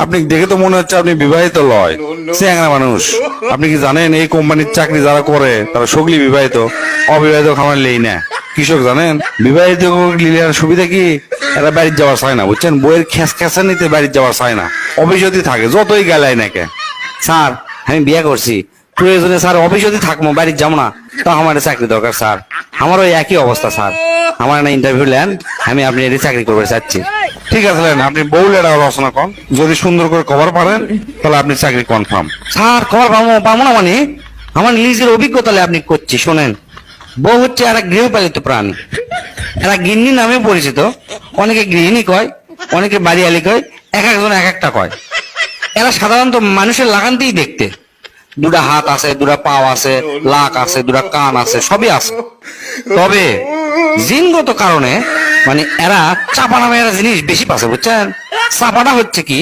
আপনি দেখে তো মনে হচ্ছে আপনি বিবাহিত লয়, চ্যাংড়া মানুষ। আপনি কি জানেন এই কোম্পানির চাকরি যারা করে তারা সগলি বিবাহিত, অবিবাহিত খামার লেই না। কৃষক জানেন বিবাহিত লিলিয়ার সুবিধা কি, এরা বাড়ির যাওয়ার চায় না, বুঝছেন? বইয়ের খেসা নিতে বাড়ির যাওয়ার চায় না, অফিসে থাকে যতই গেলাই নাকি। স্যার আমি বিয়ে করছি, প্রয়োজনে স্যার অফিসে থাকবো, বাড়ির যাবো না। তো আমার চাকরি দরকার স্যার, আমারও একই অবস্থা স্যার। আমার না ইন্টারভিউ নেন, আমি আপনি এটি চাকরি করতে চাচ্ছি। ঠিক আছে লেন, আপনি বউ লেডা রচনা করেন, যদি সুন্দর করে কভার পারেন তাহলে আপনি চাকরি কনফার্ম। স্যার খবর পাবো না মানে? আমার নিজের অভিজ্ঞতা আপনি করছি শোনেন। বউ হচ্ছে আর এক গৃহপালিত প্রাণী, এরা গিন্নি নামে পরিচিত। অনেকে গৃহিণী কয়, অনেকে বাড়িয়ালি কয়, এক একজন এক একটা কয়। এরা সাধারণত মানুষের লাগানতেই দেখতে, দুটা হাত আছে, দুটা পাও আছে, লাক আছে, দুটা কান আছে, সবই আছে। তবে জিনগত কারণে মানে এরা চাপা নামে এরা জিনিস বেশি পাচ্ছে, বুঝছেন? চাপাটা হচ্ছে কি,